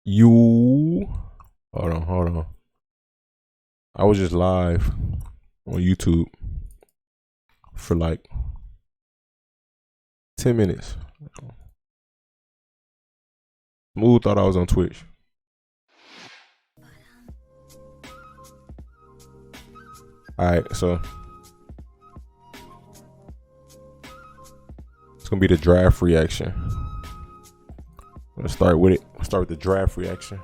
You hold on. I was just live on YouTube for like 10 minutes. Smooth thought I was on Twitch. Alright, so it's gonna be the draft reaction. Let's start with it. Let's start with the draft reaction.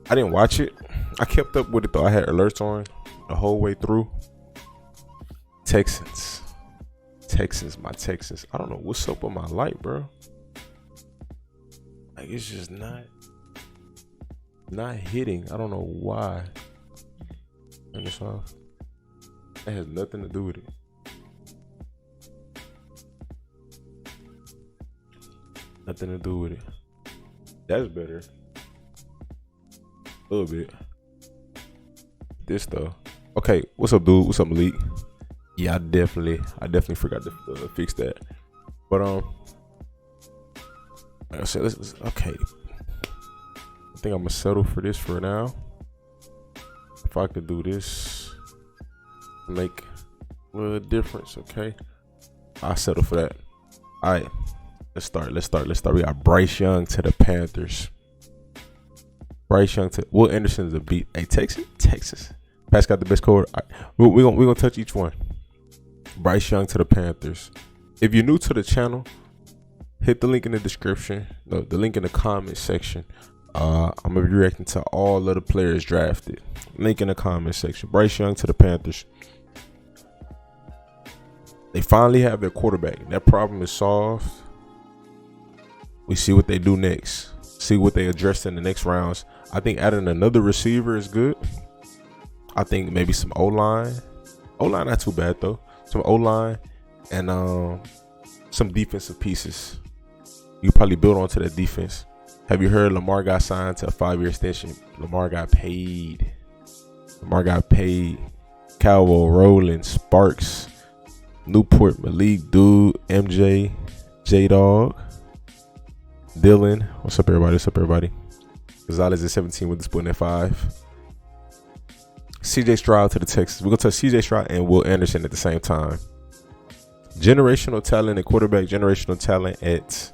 I didn't watch it. I kept up with it though. I had alerts on the whole way through. Texans. My Texans. I don't know what's up with my light, bro. Like it's just not hitting. I don't know why. Turn this off. That has nothing to do with it. Nothing to do with it. That's better. A little bit. This though. Okay, what's up, dude? What's up, Malik? Yeah, I definitely forgot to fix that. But like I said, okay. I think I'm gonna settle for this for now. If I could do this, make a little difference, okay? I'll settle for that. All right, let's start. We got Bryce Young to the Panthers. Bryce Young to Will Anderson's a beat. Hey, Texas. Pat's got the best quarter. Right. We're gonna touch each one. Bryce Young to the Panthers. If you're new to the channel, hit the link in the description. No, the link in the comment section. I'm gonna be reacting to all of the players drafted. Link in the comment section. Bryce Young to the Panthers. They finally have their quarterback. That problem is solved. We see what they do next. See what they address in the next rounds. I think adding another receiver is good. I think maybe some O-line. O-line not too bad though. Some O-line and some defensive pieces. You probably build onto that defense. Have you heard Lamar got signed to a 5-year extension? Lamar got paid. Calvo, Rowland, Sparks, Newport, Malik, Dude, MJ, J-Dog, Dylan. What's up, everybody? Gonzalez at 17 with the split at 5. CJ Stroud to the Texans. We're going to touch CJ Stroud and Will Anderson at the same time. Generational talent at quarterback, generational talent at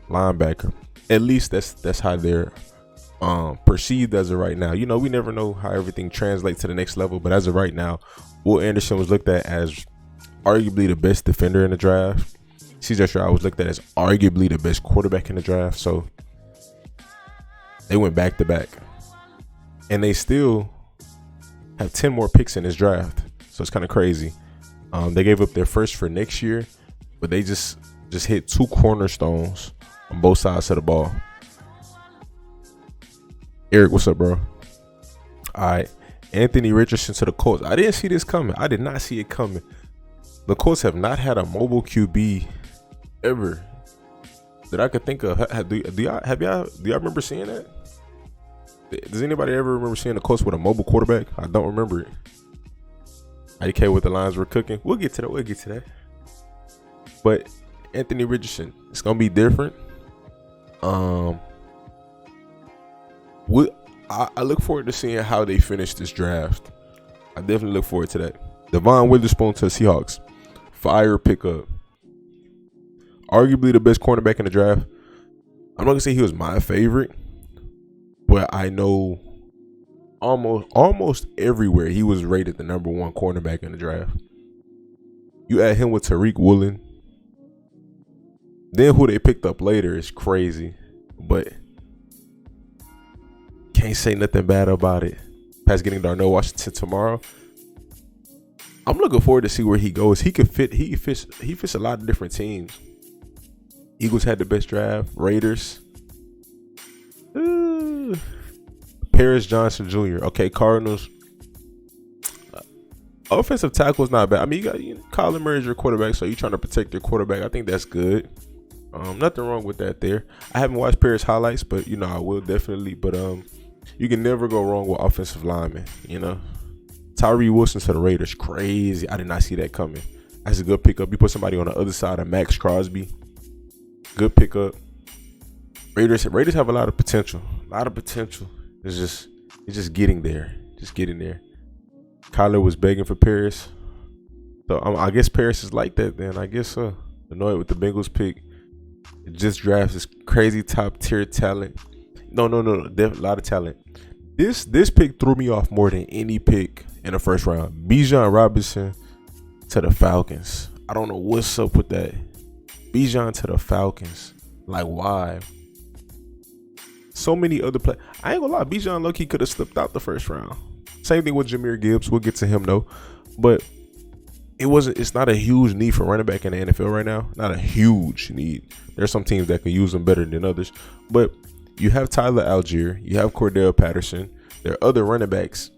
linebacker. At least that's how they're perceived as of right now. You know, we never know how everything translates to the next level, but as of right now, Will Anderson was looked at as arguably the best defender in the draft. CJ Stroud was looked at as arguably the best quarterback in the draft. So they went back to back. And they still have 10 more picks in this draft. So it's kind of crazy. They gave up their first for next year, but they just hit 2 cornerstones on both sides of the ball. Eric, what's up, bro? All right. Anthony Richardson to the Colts. I didn't see this coming. I did not see it coming. The Colts have not had a mobile QB ever that I could think of. Do y'all remember seeing that? Does anybody ever remember seeing the Colts with a mobile quarterback? I don't remember it. IDK with the lines were cooking. We'll get to that. But Anthony Richardson, it's gonna be different. I look forward to seeing how they finish this draft. I definitely look forward to that. Devon Witherspoon to the Seahawks. Fire pickup. Arguably the best cornerback in the draft. I'm not gonna say he was my favorite, but I know almost everywhere he was rated the number 1 cornerback in the draft. You add him with Tariq Woolen. Then who they picked up later is crazy, but can't say nothing bad about it. Past getting Darnell Washington tomorrow. I'm looking forward to see where he goes. He fits a lot of different teams. Eagles had the best draft. Raiders. Paris Johnson Jr. Okay, Cardinals. Offensive tackle is not bad. I mean, you got Kyler Murray's your quarterback, so you're trying to protect your quarterback. I think that's good. Nothing wrong with that there. I haven't watched Paris highlights, but you know I will definitely. But you can never go wrong with offensive linemen. You know, Tyree Wilson to the Raiders, crazy. I did not see that coming. That's a good pickup. You put somebody on the other side of Max Crosby. Good pickup. Raiders have a lot of potential. lot of potential. It's just getting there. Just getting there. Kyler was begging for Paris. So I guess Paris is like that then. I guess annoyed with the Bengals pick. It just drafts this crazy top tier talent. No. A lot of talent. This pick threw me off more than any pick in the first round. Bijan Robinson to the Falcons. I don't know what's up with that. Bijan to the Falcons. Like, why? So many other players. I ain't gonna lie. Bijan low-key could have slipped out the first round. Same thing with Jahmyr Gibbs. We'll get to him though. But it's not a huge need for running back in the NFL right now. Not a huge need. There's some teams that can use them better than others. But you have Tyler Algier. You have Cordell Patterson. There are other running backs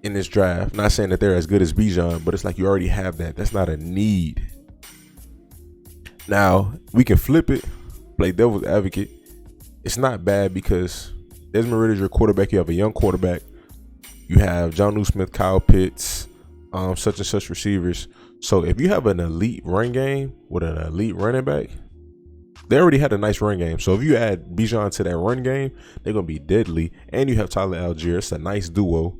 in this draft. Not saying that they're as good as Bijan, but it's like you already have that. That's not a need. Now, we can flip it, play devil's advocate. It's not bad because Desmond Ridder's your quarterback. You have a young quarterback. You have John Smith, Kyle Pitts, such and such receivers. So if you have an elite run game with an elite running back, they already had a nice run game. So if you add Bijan to that run game, they're going to be deadly. And you have Tyler Algier. It's a nice duo.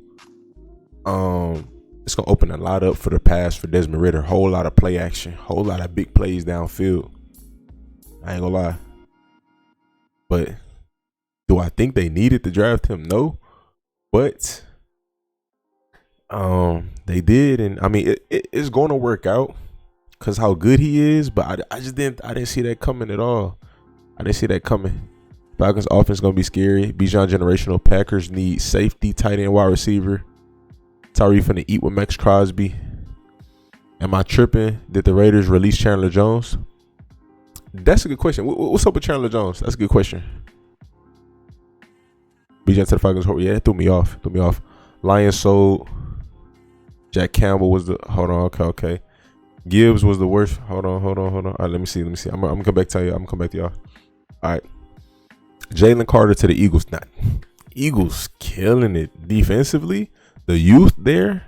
It's going to open a lot up for the pass for Desmond Ridder. Whole lot of play action. Whole lot of big plays downfield. I ain't going to lie. But do I think they needed to draft him? No. But they did. And, I mean, it's going to work out because how good he is. But I didn't see that coming at all. I didn't see that coming. Falcons offense going to be scary. Bijan generational. Packers need safety, tight end, wide receiver. Tyree finna eat with Max Crosby. Am I tripping? Did the Raiders release Chandler Jones? That's a good question. What's up with Chandler Jones? That's a good question. Bijan to the Falcons. Yeah, that threw me off. Lions sold. Jack Campbell was the. Hold on. Okay. Gibbs was the worst. Hold on. All right, let me see. I'm gonna come back to you. I'm gonna come back to y'all. All right. Jalen Carter to the Eagles. Eagles killing it defensively. The youth there,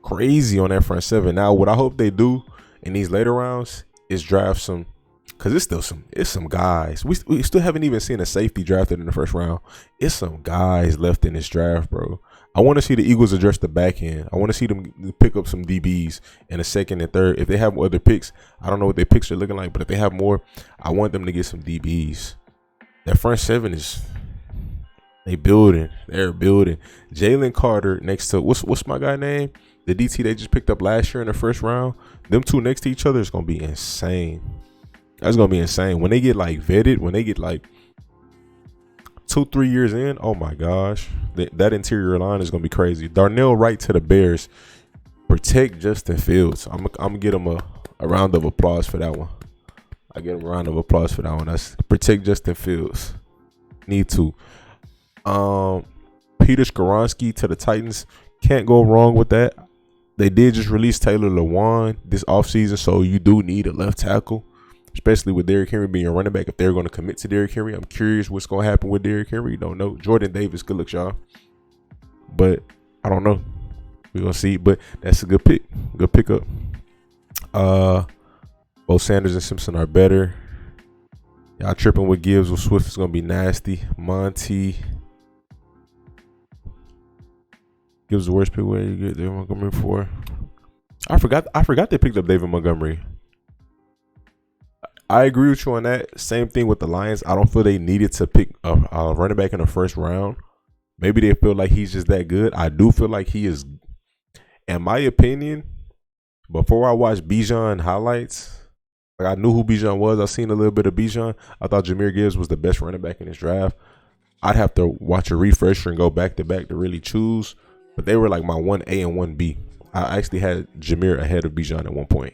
crazy on that front seven. Now, what I hope they do in these later rounds is draft some, because it's some guys. We still haven't even seen a safety drafted in the first round. It's some guys left in this draft, bro. I want to see the Eagles address the back end. I want to see them pick up some DBs in the second and third. If they have other picks, I don't know what their picks are looking like, but if they have more, I want them to get some DBs. That front seven is... They're building. Jalen Carter next to what's my guy name? The DT they just picked up last year in the first round. Them two next to each other is gonna be insane. That's gonna be insane. When they get like vetted, when they get like 2-3 years in, oh my gosh. That interior line is gonna be crazy. Darnell Wright to the Bears. Protect Justin Fields. I'm gonna get him a round of applause for that one. That's protect Justin Fields. Need to. Peter Skoronski to the Titans. Can't go wrong with that. They did just release Taylor Lewan this offseason, so you do need a left tackle, especially with Derrick Henry being a running back. If they're going to commit to Derrick Henry, I'm curious what's going to happen with Derrick Henry. Don't know. Jordan Davis, good luck, y'all. But I don't know. We're going to see. But that's a good pick. Good pickup. Both Sanders and Simpson are better. Y'all tripping with Gibbs with Swift is going to be nasty. Monty. Gives the worst pick where you get David Montgomery for. I forgot they picked up David Montgomery. I agree with you on that. Same thing with the Lions. I don't feel they needed to pick a running back in the first round. Maybe they feel like he's just that good. I do feel like he is. In my opinion, before I watched Bijan highlights, like I knew who Bijan was. I seen a little bit of Bijan. I thought Jahmyr Gibbs was the best running back in this draft. I'd have to watch a refresher and go back to back to really choose. But they were like my 1A and 1B. I actually had Jahmyr ahead of Bijan at one point.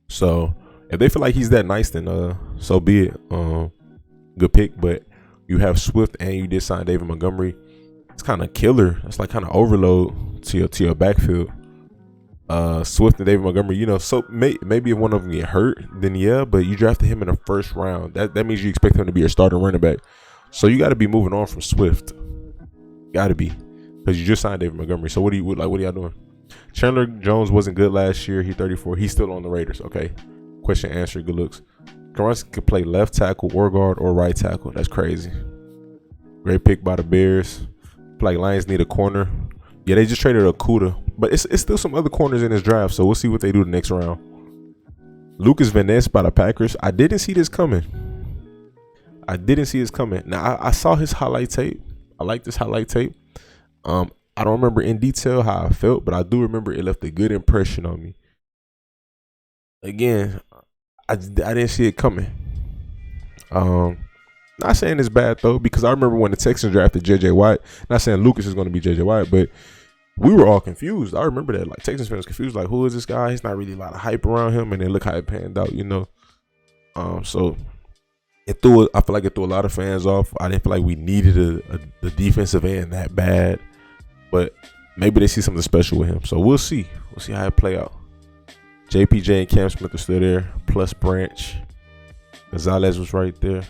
So if they feel like he's that nice, then so be it. Good pick. But you have Swift and you did sign David Montgomery. It's kind of killer. It's like kind of overload to your backfield. Swift and David Montgomery, so maybe if one of them get hurt, then yeah. But you drafted him in the first round. That means you expect him to be your starting running back. So you got to be moving on from Swift. Got to be. Because you just signed David Montgomery. So what are y'all doing? Chandler Jones wasn't good last year. He's 34. He's still on the Raiders. Okay. Question answered. Good looks. Skoronski could play left tackle or guard or right tackle. That's crazy. Great pick by the Bears. Like Lions need a corner. Yeah, they just traded Okuda, but it's still some other corners in this draft, so we'll see what they do the next round. Lucas Van Ness by the Packers. I didn't see this coming. Now I saw his highlight tape. I like this highlight tape. I don't remember in detail how I felt, but I do remember it left a good impression on me. Again, I didn't see it coming. Not saying it's bad though, because I remember when the Texans drafted JJ Watt. Not saying Lucas is going to be JJ Watt, but we were all confused. I remember that, like, Texans fans confused, like, who is this guy? He's not really a lot of hype around him, and then look how it panned out, you know. So I feel like it threw a lot of fans off. I didn't feel like we needed a defensive end that bad, but maybe they see something special with him. So we'll see. We'll see how it play out. JPJ and Cam Smith are still there, plus Branch. Gonzalez was right there.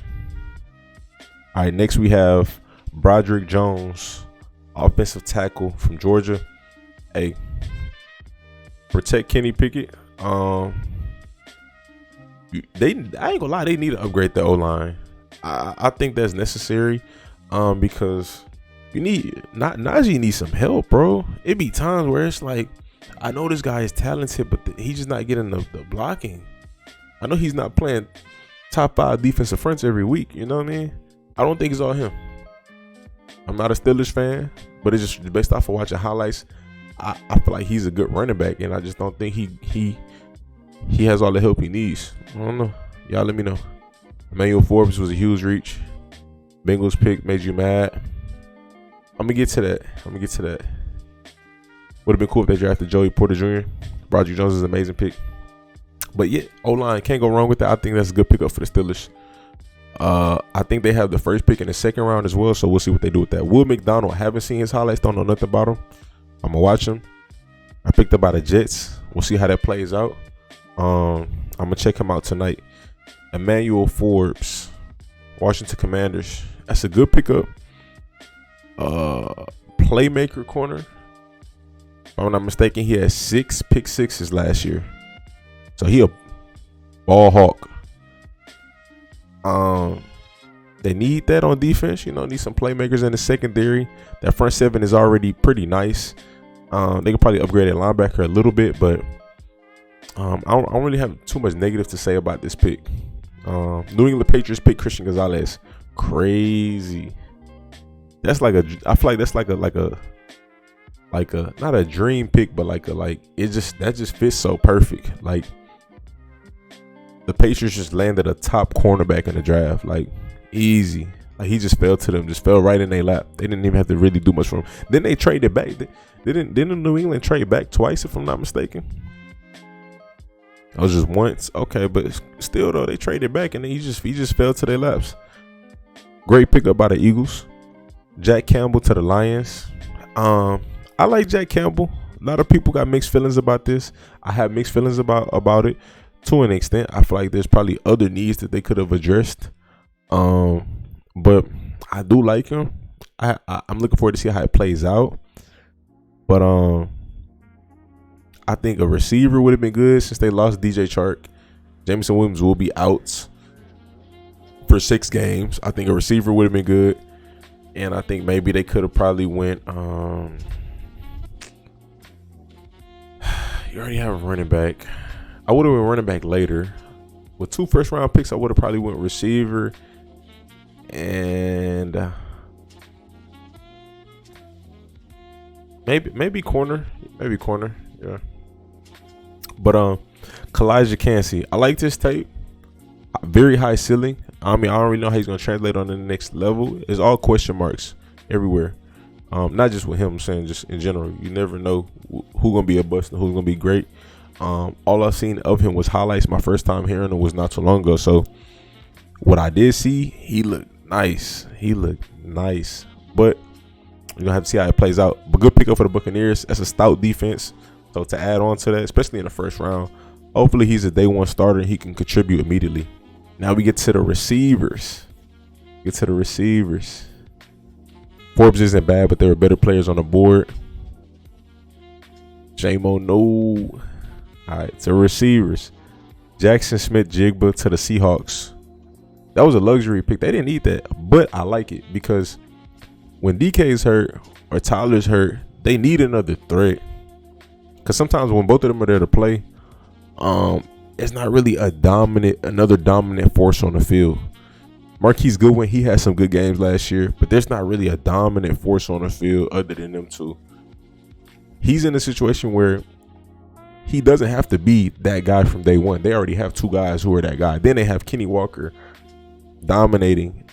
All right, next we have Broderick Jones, offensive tackle from Georgia. Hey, protect Kenny Pickett. I ain't gonna lie, they need to upgrade the O-line. I think that's necessary, because you need Najee needs some help, bro. It be times where it's like, I know this guy is talented, but he's just not getting the blocking. I know he's not playing top 5 defensive fronts every week. You know what I mean? I don't think it's all him. I'm not a Steelers fan, but it's just based off of watching highlights. I feel like he's a good running back, and I just don't think he has all the help he needs. I don't know. Y'all let me know. Emmanuel Forbes was a huge reach. Bengals pick made you mad. I'm gonna get to that. Would have been cool if they drafted Joey Porter Jr. Broderick Jones is an amazing pick. But yeah, O-line, can't go wrong with that. I think that's a good pickup for the Steelers. I think they have the first pick in the second round as well, so we'll see what they do with that. Will McDonald, haven't seen his highlights, don't know nothing about him. I'm gonna watch him. I picked up by the Jets. We'll see how that plays out. I'm gonna check him out tonight. Emmanuel Forbes, Washington Commanders. That's a good pickup. Playmaker corner. If I'm not mistaken, he had 6 pick sixes last year. So he a ball hawk. They need that on defense. You know, need some playmakers in the secondary. That front seven is already pretty nice. They could probably upgrade at linebacker a little bit, but I don't really have too much negative to say about this pick. New England Patriots pick Christian Gonzalez. Crazy. I feel like that's like a not a dream pick, but that just fits so perfect. Like, the Patriots just landed a top cornerback in the draft, like, easy. Like, he just fell to them, just fell right in their lap. They didn't even have to really do much for him. Then they traded back. Didn't New England trade back twice, if I'm not mistaken? That was just once. Okay, but still though, they traded back, and then he just fell to their laps. Great pickup by the Eagles. Jack Campbell to the Lions. I like Jack Campbell. A lot of people got mixed feelings about this. I have mixed feelings about it. To an extent, I feel like there's probably other needs that they could have addressed. But I do like him. I'm looking forward to see how it plays out. But I think a receiver would have been good since they lost DJ Chark. Jameson Williams will be out for 6 games. I think a receiver would have been good. And I think maybe they could have probably went you already have a running back. I would have went running back later. With 2 first-round picks, I would have probably went receiver and maybe corner. Maybe corner, yeah. But Kalijah Cansey, I like this tape. Very high ceiling. I mean, I don't really know how he's gonna translate on the next level. It's all question marks everywhere. Not just with him, I'm saying just in general. You never know who's gonna be a bust and who's gonna be great. All I've seen of him was highlights. My first time hearing him was not too long ago. So what I did see, he looked nice. But you're gonna have to see how it plays out. But good pickup for the Buccaneers. That's a stout defense. So to add on to that, especially in the first round, hopefully he's a day one starter and he can contribute immediately. Now we get to the receivers. Forbes isn't bad, but there were better players on the board. J-Mo, no. All right, to receivers. Jackson Smith-Jigba to the Seahawks. That was a luxury pick. They didn't need that, but I like it because when DK's hurt or Tyler's hurt, they need another threat. Because sometimes when both of them are there to play, it's not really another dominant force on the field. Marquise Goodwin, he had some good games last year, but there's not really a dominant force on the field other than them two. He's in a situation where he doesn't have to be that guy from day one. They already have two guys who are that guy. Then they have Kenny Walker dominating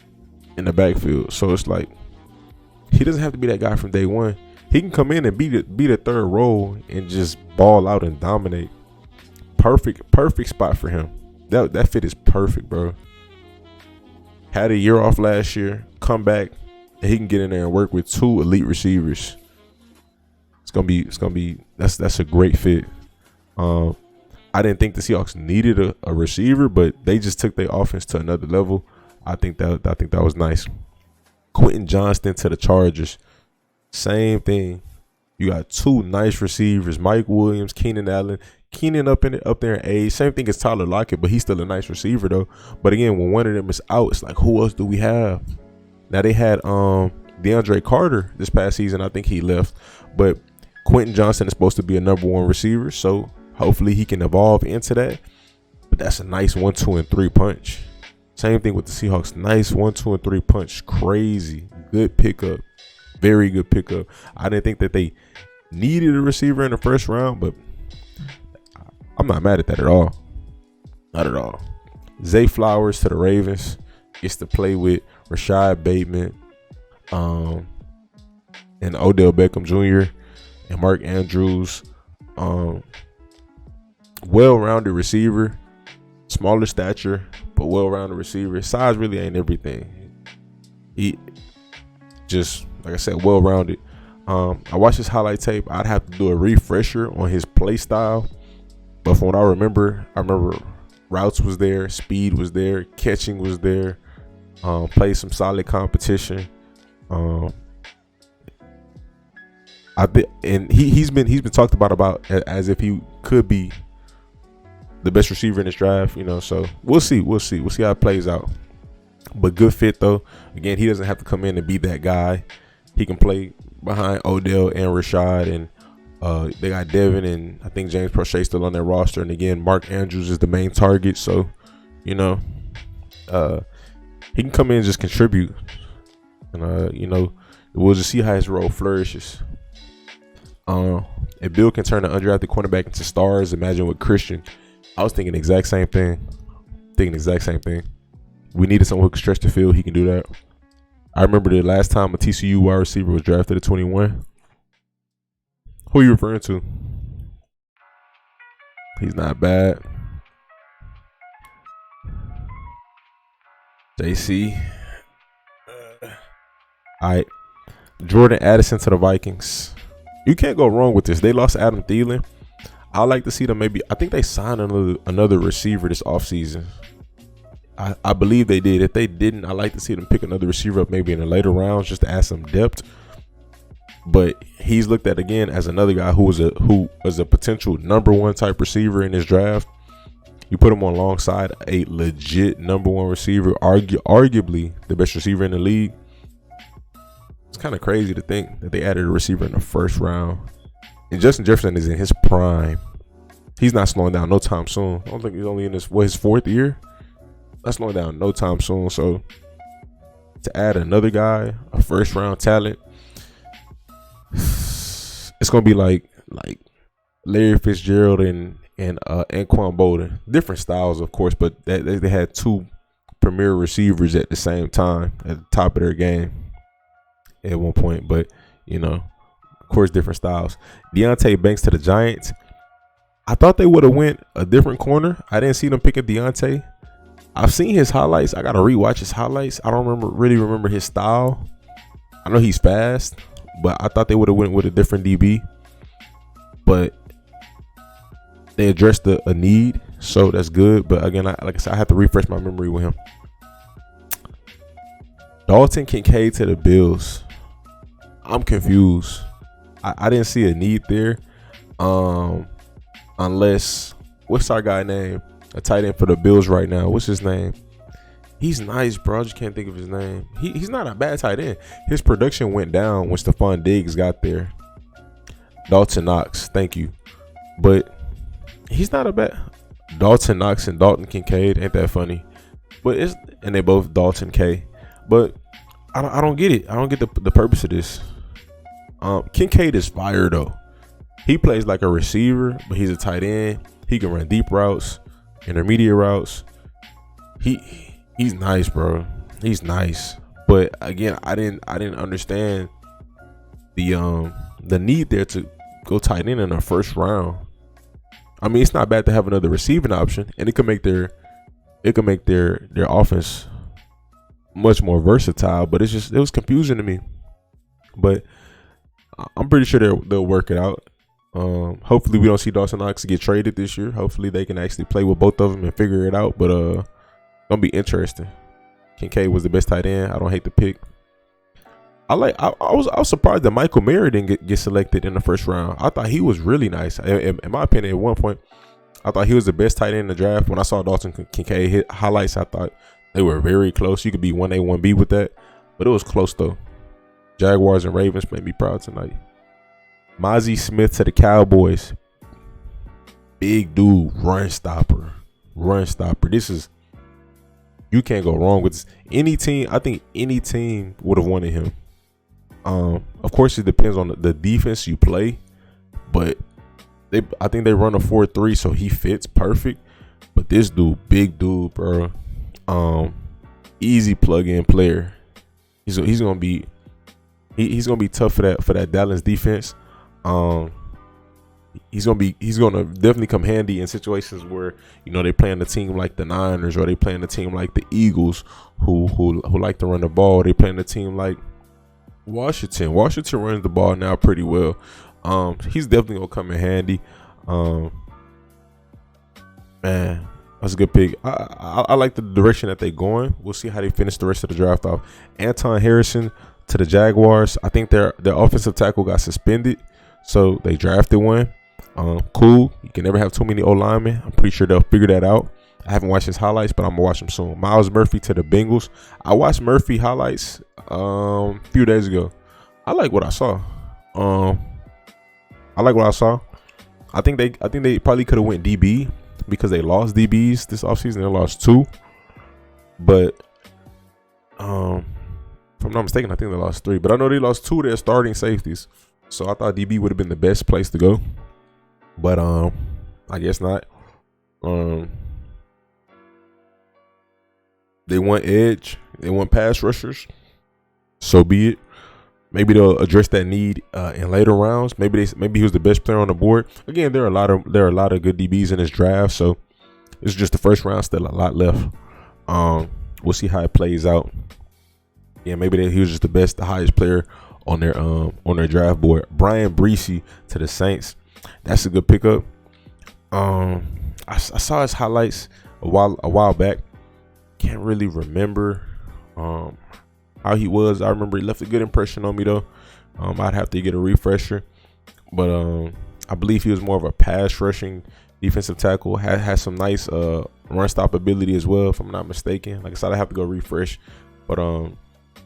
in the backfield. So it's like he doesn't have to be that guy from day one. He can come in and be the third role and just ball out and dominate. Perfect spot for him. That fit is perfect, bro. Had a year off last year, come back, and he can get in there and work with two elite receivers. It's gonna be that's a great fit. I didn't think the Seahawks needed a receiver, but they just took their offense to another level. I think that was nice. Quentin Johnston to the Chargers, same thing. You got two nice receivers, Mike Williams, Keenan Allen. Keenan up there in age, same thing as Tyler Lockett, but he's still a nice receiver though. But again, when one of them is out, it's like, who else do we have? Now they had DeAndre Carter this past season. I think he left, but Quentin Johnston is supposed to be a number one receiver, so hopefully he can evolve into that. But that's a nice 1, 2, and 3 punch. Same thing with the Seahawks. Nice 1, 2, and 3 punch. Crazy. Good pickup. Very good pickup. I didn't think that they needed a receiver in the first round, but I'm not mad at that at all. Not at all. Zay Flowers to the Ravens. Gets to play with Rashad Bateman and Odell Beckham Jr. and Mark Andrews. Well-rounded receiver. Smaller stature, but well-rounded receiver. Size really ain't everything. He just, like I said, well-rounded. I watched his highlight tape. I'd have to do a refresher on his play style. But from what I remember routes was there, speed was there, catching was there. Played some solid competition. He's been talked about as if he could be the best receiver in this draft, so we'll see how it plays out. But good fit though. Again, he doesn't have to come in and be that guy. He can play behind Odell and Rashad, and they got Devin and I think James Prochet still on their roster. And again, Mark Andrews is the main target, so he can come in and just contribute, and we'll just see how his role flourishes. If Bill can turn an undrafted cornerback into stars, imagine with Christian. I was thinking the exact same thing. We needed someone who could stretch the field. He can do that. I remember the last time a TCU wide receiver was drafted at 21. Who are you referring to? He's not bad. JC. All right. Jordan Addison to the Vikings. You can't go wrong with this. They lost Adam Thielen. I like to see them I think they signed another receiver this offseason. I believe they did. If they didn't, I like to see them pick another receiver up maybe in the later rounds just to add some depth. But he's looked at again as another guy who was a potential number one type receiver in this draft. You put him alongside a legit number one receiver, arguably the best receiver in the league. It's kind of crazy to think that they added a receiver in the first round. And Justin Jefferson is in his prime. He's not slowing down no time soon. I don't think he's only in his fourth year. Not slowing down no time soon. So to add another guy, a first round talent, it's gonna be like Larry Fitzgerald and Anquan Bolden. Different styles, of course, but they had two premier receivers at the same time at the top of their game at one point. But of course, different styles. Deontay Banks to the Giants. I thought they would have went a different corner. I didn't see them picking Deontay. I've seen his highlights. I got to rewatch his highlights. I don't really remember his style. I know he's fast, but I thought they would have went with a different DB. But they addressed a need, so that's good. But again, like I said, I have to refresh my memory with him. Dalton Kincaid to the Bills. I'm confused. I didn't see a need there. Unless, what's our guy name? A tight end for the Bills right now. What's his name? He's nice, bro. I just can't think of his name. He's not a bad tight end. His production went down when Stephon Diggs got there. Dalton Knox, thank you. But he's not a bad. Dalton Knox and Dalton Kincaid, ain't that funny? But and they both Dalton K. But I don't get it. I don't get the purpose of this. Kincaid is fire though. He plays like a receiver, but he's a tight end. He can run deep routes, intermediate routes. He's nice, bro. He's nice. But again, I didn't understand the need there to go tight end in the first round. I mean, it's not bad to have another receiving option, and it can make their offense much more versatile. But it was confusing to me. But I'm pretty sure they'll work it out. Hopefully we don't see Dawson Knox get traded this year. Hopefully they can actually play with both of them and figure it out. But gonna be interesting. Kincaid was the best tight end. I don't hate the pick. I was surprised that Michael Mayer didn't get selected in the first round. I thought he was really nice. In my opinion, at one point, I thought he was the best tight end in the draft. When I saw Dalton Kincaid hit highlights, I thought they were very close. You could be 1A, 1B with that, but it was close though. Jaguars and Ravens made me proud tonight. Mozzie Smith to the Cowboys. Big dude, run stopper. This is, you can't go wrong with this. Any team, I think any team would have wanted him. Of course, it depends on the defense you play, but I think they run a 4-3, so he fits perfect. But this dude, big dude, bro, easy plug-in player. He's gonna be tough for that Dallas defense. He's gonna definitely come handy in situations where, you know, they playing a team like the Niners, or they playing a team like the Eagles who like to run the ball. They playing a team like Washington. Washington runs the ball now pretty well. He's definitely gonna come in handy. Man, that's a good pick. I like the direction that they're going. We'll see how they finish the rest of the draft off. Anton Harrison to the Jaguars. I think their offensive tackle got suspended, so they drafted one. Cool. You can never have too many O-linemen. I'm pretty sure they'll figure that out. I haven't watched his highlights, but I'm gonna watch them soon. Miles Murphy to the Bengals. I watched Murphy highlights a few days ago. I like what I saw. I think they probably could have went DB because they lost DBs this offseason. They lost 2. But if I'm not mistaken, I think they lost 3. But I know they lost 2 of their starting safeties. So I thought DB would have been the best place to go. But I guess not. They want edge. They want pass rushers. So be it. Maybe they'll address that need in later rounds. Maybe he was the best player on the board. Again, there are a lot of good DBs in this draft. So it's just the first round. Still a lot left. We'll see how it plays out. Yeah, maybe he was just the highest player on their draft board. Brian Breesy to the Saints. That's a good pickup. I saw his highlights a while back. Can't really remember how he was. I remember he left a good impression on me though. I'd have to get a refresher, but I believe he was more of a pass rushing defensive tackle. Had some nice run stop ability as well, if I'm not mistaken. Like I said, I have to go refresh, but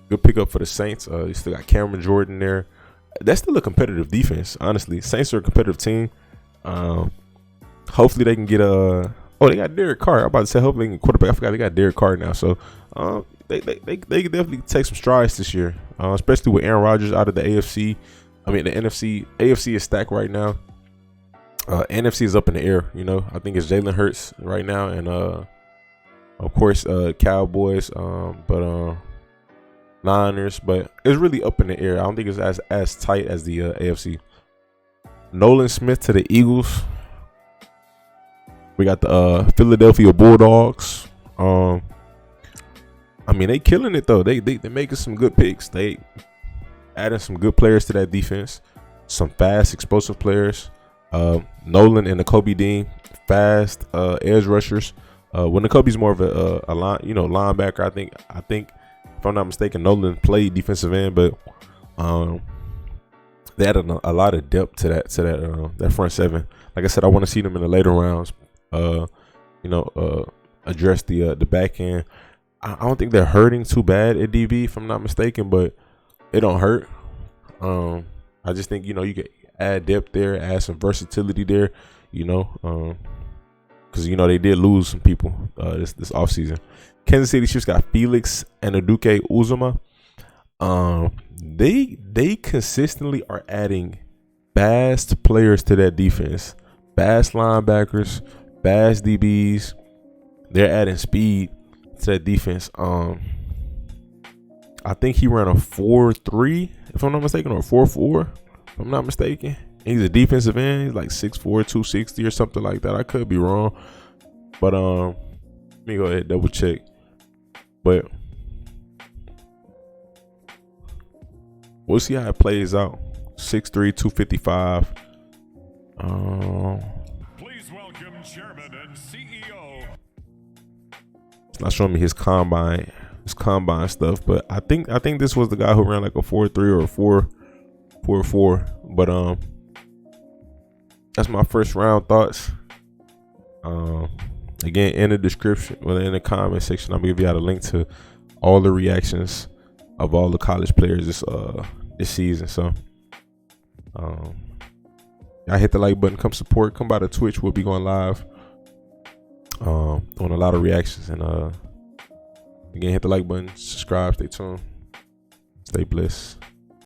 good pickup for the Saints. You still got Cameron Jordan there. That's still a competitive defense, honestly. Saints are a competitive team. Hopefully they can get they got Derek Carr. I'm about to say hopefully they can quarterback. I forgot they got Derek Carr now. So they can definitely take some strides this year, especially with Aaron Rodgers out of the AFC. I mean the NFC. AFC is stacked right now. NFC is up in the air. You know, I think it's Jalen Hurts right now, and of course Cowboys, but Niners. But it's really up in the air. I don't think it's as tight as the AFC. Nolan Smith to the Eagles. We got the Philadelphia Bulldogs. I mean, they killing it though. They making some good picks. They adding some good players to that defense. Some fast, explosive players. Nolan and Nakobe Dean, fast edge rushers. When Nakobe's more of a linebacker, I think if I'm not mistaken, Nolan played defensive end, but they added a lot of depth to that front seven. Like I said, I want to see them in the later rounds. Address the back end. I don't think they're hurting too bad at DB, if I'm not mistaken, but it don't hurt. I just think, you know, you can add depth there, add some versatility there, you know, because, you know, they did lose some people this offseason. Kansas City Chiefs got Felix and Aduke Uzuma. They consistently are adding fast players to that defense, fast linebackers, fast DBs. They're adding speed to that defense. I think he ran a 4.3, if I'm not mistaken, or a 4.4, if I'm not mistaken. He's a defensive end. He's like 6'4", 260 or something like that. I could be wrong, but let me go ahead and double check. But we'll see how it plays out. 6'3", 255. Please welcome Chairman and CEO. It's not showing me his combine stuff, but I think this was the guy who ran like a 4.3 or a 4.4. But that's my first round thoughts. Again, in the description, well, in the comment section, I'm gonna give you out a link to all the reactions of all the college players this season. So I hit the like button, come support, come by the Twitch. We'll be going live on a lot of reactions. And again, hit the like button, subscribe, stay tuned, stay blessed.